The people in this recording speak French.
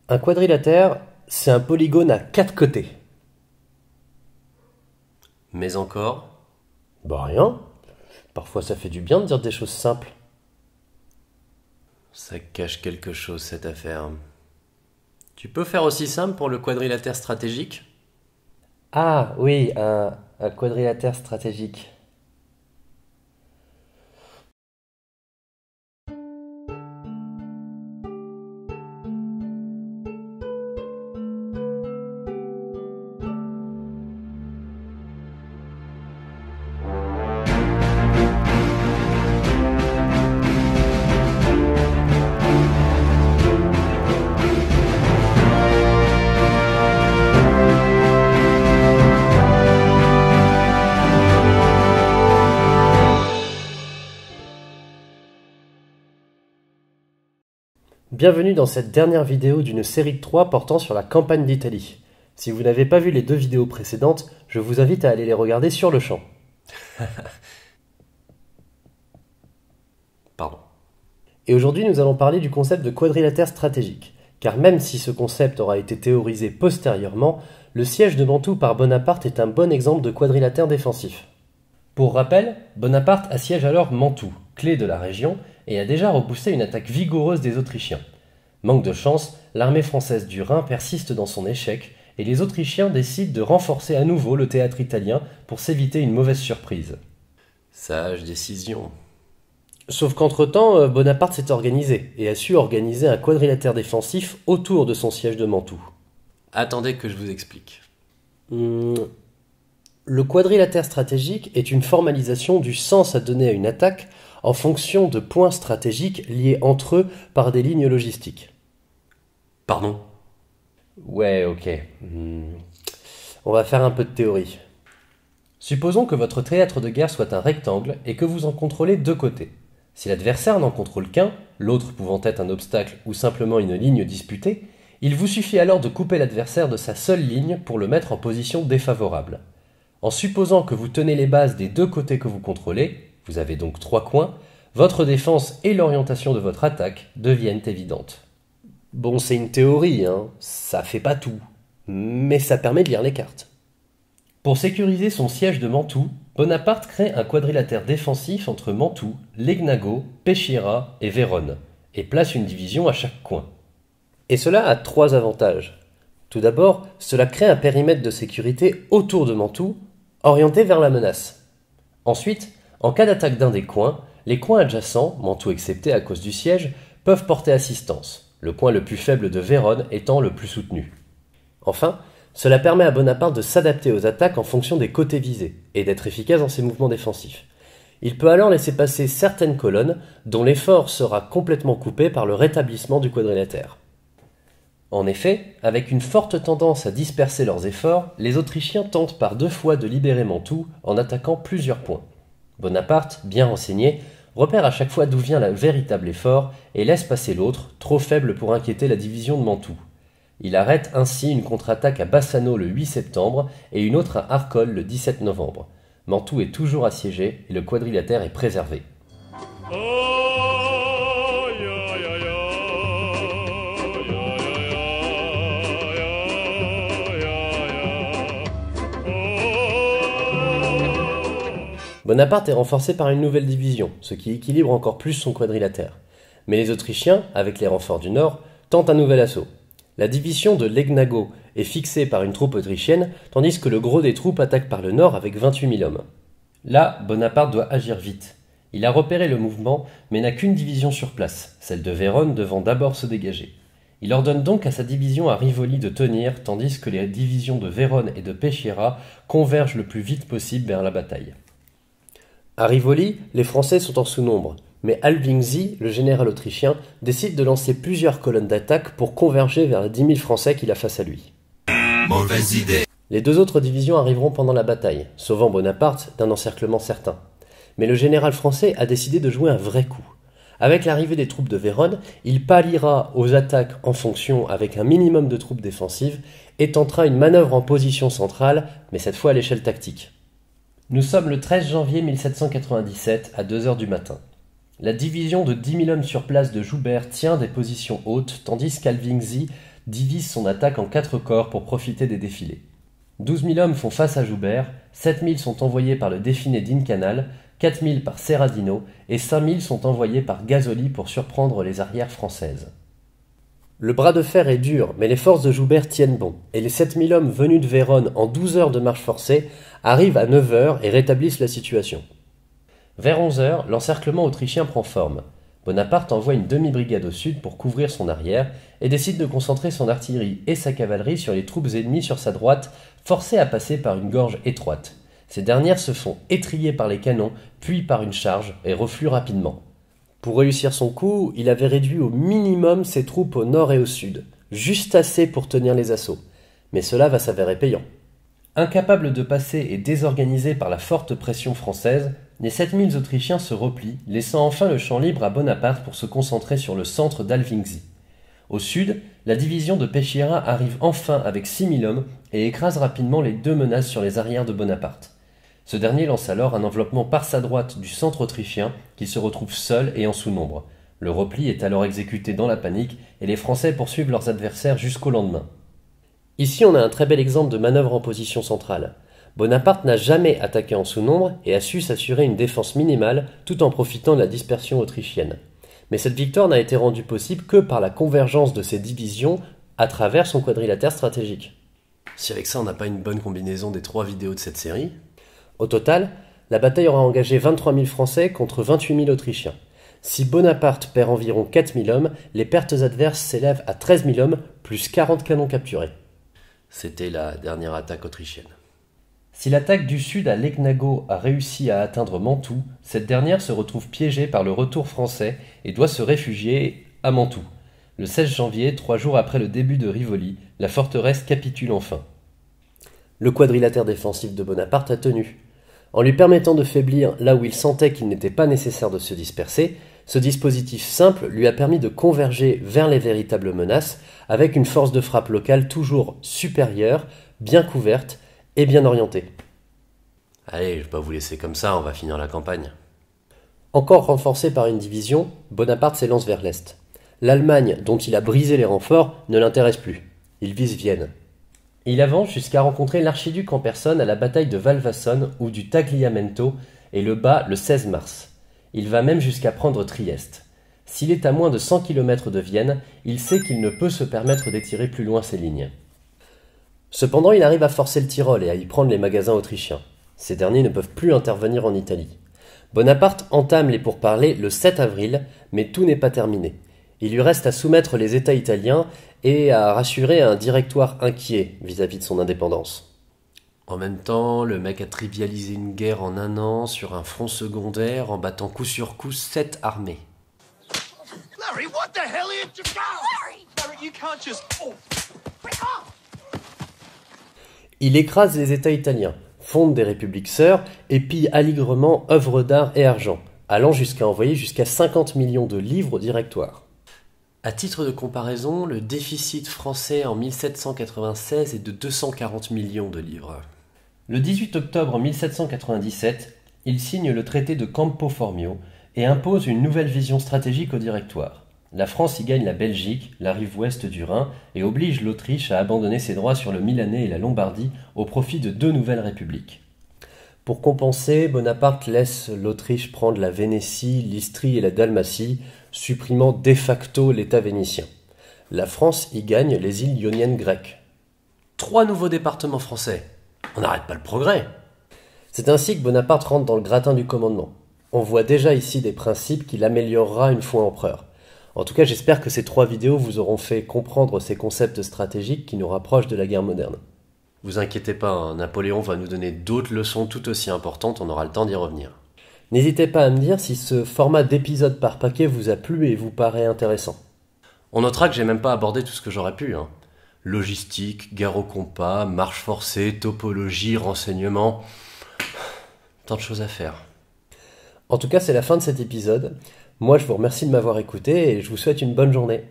Un quadrilatère, c'est un polygone à 4 côtés. Mais encore? Bah rien. Parfois ça fait du bien de dire des choses simples. Ça cache quelque chose, cette affaire. Tu peux faire aussi simple pour le quadrilatère stratégique? Ah oui, un quadrilatère stratégique. Bienvenue dans cette dernière vidéo d'une série de 3 portant sur la campagne d'Italie. Si vous n'avez pas vu les 2 vidéos précédentes, je vous invite à aller les regarder sur le champ. Pardon. Et aujourd'hui nous allons parler du concept de quadrilatère stratégique, car même si ce concept aura été théorisé postérieurement, le siège de Mantoue par Bonaparte est un bon exemple de quadrilatère défensif. Pour rappel, Bonaparte assiège alors Mantoue, clé de la région, et a déjà repoussé une attaque vigoureuse des Autrichiens. Manque de chance, l'armée française du Rhin persiste dans son échec, et les Autrichiens décident de renforcer à nouveau le théâtre italien pour s'éviter une mauvaise surprise. Sage décision. Sauf qu'entre-temps, Bonaparte s'est organisé, et a su organiser un quadrilatère défensif autour de son siège de Mantoue. Attendez que je vous explique. Le quadrilatère stratégique est une formalisation du sens à donner à une attaque en fonction de points stratégiques liés entre eux par des lignes logistiques. Pardon? Ouais, ok. On va faire un peu de théorie. Supposons que votre théâtre de guerre soit un rectangle et que vous en contrôlez 2 côtés. Si l'adversaire n'en contrôle qu'un, l'autre pouvant être un obstacle ou simplement une ligne disputée, il vous suffit alors de couper l'adversaire de sa seule ligne pour le mettre en position défavorable. En supposant que vous tenez les bases des 2 côtés que vous contrôlez, vous avez donc 3 coins, votre défense et l'orientation de votre attaque deviennent évidentes. Bon, c'est une théorie, ça fait pas tout, mais ça permet de lire les cartes. Pour sécuriser son siège de Mantoue, Bonaparte crée un quadrilatère défensif entre Mantoue, Legnago, Peschiera et Vérone, et place une division à chaque coin. Et cela a 3 avantages. Tout d'abord, cela crée un périmètre de sécurité autour de Mantoue, orienté vers la menace. Ensuite, en cas d'attaque d'un des coins, les coins adjacents, Mantoue excepté à cause du siège, peuvent porter assistance, le coin le plus faible de Vérone étant le plus soutenu. Enfin, cela permet à Bonaparte de s'adapter aux attaques en fonction des côtés visés, et d'être efficace dans ses mouvements défensifs. Il peut alors laisser passer certaines colonnes, dont l'effort sera complètement coupé par le rétablissement du quadrilatère. En effet, avec une forte tendance à disperser leurs efforts, les Autrichiens tentent par 2 fois de libérer Mantoue en attaquant plusieurs points. Bonaparte, bien renseigné, repère à chaque fois d'où vient le véritable effort et laisse passer l'autre, trop faible pour inquiéter la division de Mantoue. Il arrête ainsi une contre-attaque à Bassano le 8 septembre et une autre à Arcole le 17 novembre. Mantoue est toujours assiégé et le quadrilatère est préservé. Bonaparte est renforcé par une nouvelle division, ce qui équilibre encore plus son quadrilatère. Mais les Autrichiens, avec les renforts du Nord, tentent un nouvel assaut. La division de Legnago est fixée par une troupe autrichienne, tandis que le gros des troupes attaque par le Nord avec 28 000 hommes. Là, Bonaparte doit agir vite. Il a repéré le mouvement, mais n'a qu'une division sur place, celle de Vérone devant d'abord se dégager. Il ordonne donc à sa division à Rivoli de tenir, tandis que les divisions de Vérone et de Peschiera convergent le plus vite possible vers la bataille. À Rivoli, les Français sont en sous-nombre, mais Albinsy, le général autrichien, décide de lancer plusieurs colonnes d'attaque pour converger vers les 10 000 Français qu'il a face à lui. Mauvaise idée. Les 2 autres divisions arriveront pendant la bataille, sauvant Bonaparte d'un encerclement certain. Mais le général français a décidé de jouer un vrai coup. Avec l'arrivée des troupes de Vérone, il palliera aux attaques en fonction avec un minimum de troupes défensives et tentera une manœuvre en position centrale, mais cette fois à l'échelle tactique. Nous sommes le 13 janvier 1797 à 2 heures du matin. La division de 10 000 hommes sur place de Joubert tient des positions hautes, tandis qu'Alvingzi divise son attaque en 4 corps pour profiter des défilés. 12 000 hommes font face à Joubert, 7 000 sont envoyés par le définé d'Incanal, 4 000 par Serradino et 5 000 sont envoyés par Gazoli pour surprendre les arrières françaises. Le bras de fer est dur, mais les forces de Joubert tiennent bon, et les 7 000 hommes venus de Vérone en 12 heures de marche forcée arrivent à 9 heures et rétablissent la situation. Vers 11 heures, l'encerclement autrichien prend forme. Bonaparte envoie une demi-brigade au sud pour couvrir son arrière et décide de concentrer son artillerie et sa cavalerie sur les troupes ennemies sur sa droite, forcées à passer par une gorge étroite. Ces dernières se font étriller par les canons, puis par une charge, et refluent rapidement. Pour réussir son coup, il avait réduit au minimum ses troupes au nord et au sud, juste assez pour tenir les assauts. Mais cela va s'avérer payant. Incapables de passer et désorganisés par la forte pression française, les 7000 Autrichiens se replient, laissant enfin le champ libre à Bonaparte pour se concentrer sur le centre d'Alvingzi. Au sud, la division de Peschiera arrive enfin avec 6000 hommes et écrase rapidement les 2 menaces sur les arrières de Bonaparte. Ce dernier lance alors un enveloppement par sa droite du centre autrichien qui se retrouve seul et en sous-nombre. Le repli est alors exécuté dans la panique et les Français poursuivent leurs adversaires jusqu'au lendemain. Ici on a un très bel exemple de manœuvre en position centrale. Bonaparte n'a jamais attaqué en sous-nombre et a su s'assurer une défense minimale tout en profitant de la dispersion autrichienne. Mais cette victoire n'a été rendue possible que par la convergence de ses divisions à travers son quadrilatère stratégique. Si avec ça on n'a pas une bonne combinaison des 3 vidéos de cette série... Au total, la bataille aura engagé 23 000 Français contre 28 000 Autrichiens. Si Bonaparte perd environ 4 000 hommes, les pertes adverses s'élèvent à 13 000 hommes, plus 40 canons capturés. C'était la dernière attaque autrichienne. Si l'attaque du sud à Legnago a réussi à atteindre Mantoue, cette dernière se retrouve piégée par le retour français et doit se réfugier à Mantoue. Le 16 janvier, 3 jours après le début de Rivoli, la forteresse capitule enfin. Le quadrilatère défensif de Bonaparte a tenu. En lui permettant de faiblir là où il sentait qu'il n'était pas nécessaire de se disperser, ce dispositif simple lui a permis de converger vers les véritables menaces avec une force de frappe locale toujours supérieure, bien couverte et bien orientée. Allez, je vais pas vous laisser comme ça, on va finir la campagne. Encore renforcé par une division, Bonaparte s'élance vers l'est. L'Allemagne, dont il a brisé les renforts, ne l'intéresse plus. Il vise Vienne. Il avance jusqu'à rencontrer l'archiduc en personne à la bataille de Valvassone ou du Tagliamento et le bat le 16 mars. Il va même jusqu'à prendre Trieste. S'il est à moins de 100 km de Vienne, il sait qu'il ne peut se permettre d'étirer plus loin ses lignes. Cependant, il arrive à forcer le Tyrol et à y prendre les magasins autrichiens. Ces derniers ne peuvent plus intervenir en Italie. Bonaparte entame les pourparlers le 7 avril, mais tout n'est pas terminé. Il lui reste à soumettre les États italiens et à rassurer un directoire inquiet vis-à-vis de son indépendance. En même temps, le mec a trivialisé une guerre en 1 an sur un front secondaire en battant coup sur coup 7 armées. Larry, what the hell are you... Larry, you can't just... Il écrase les États italiens, fonde des républiques sœurs et pille allègrement œuvres d'art et argent, allant jusqu'à envoyer jusqu'à 50 millions de livres au directoire. À titre de comparaison, le déficit français en 1796 est de 240 millions de livres. Le 18 octobre 1797, il signe le traité de Campo Formio et impose une nouvelle vision stratégique au directoire. La France y gagne la Belgique, la rive ouest du Rhin, et oblige l'Autriche à abandonner ses droits sur le Milanais et la Lombardie au profit de 2 nouvelles républiques. Pour compenser, Bonaparte laisse l'Autriche prendre la Vénétie, l'Istrie et la Dalmatie, supprimant de facto l'État vénitien. La France y gagne les îles ioniennes grecques. 3 nouveaux départements français. On n'arrête pas le progrès. C'est ainsi que Bonaparte rentre dans le gratin du commandement. On voit déjà ici des principes qu'il améliorera une fois empereur. En tout cas, j'espère que ces 3 vidéos vous auront fait comprendre ces concepts stratégiques qui nous rapprochent de la guerre moderne. Vous inquiétez pas, hein, Napoléon va nous donner d'autres leçons tout aussi importantes, on aura le temps d'y revenir. N'hésitez pas à me dire si ce format d'épisode par paquet vous a plu et vous paraît intéressant. On notera que j'ai même pas abordé tout ce que j'aurais pu. Logistique, guerre au compas, marche forcée, topologie, renseignement... Tant de choses à faire. En tout cas, c'est la fin de cet épisode. Moi, je vous remercie de m'avoir écouté et je vous souhaite une bonne journée.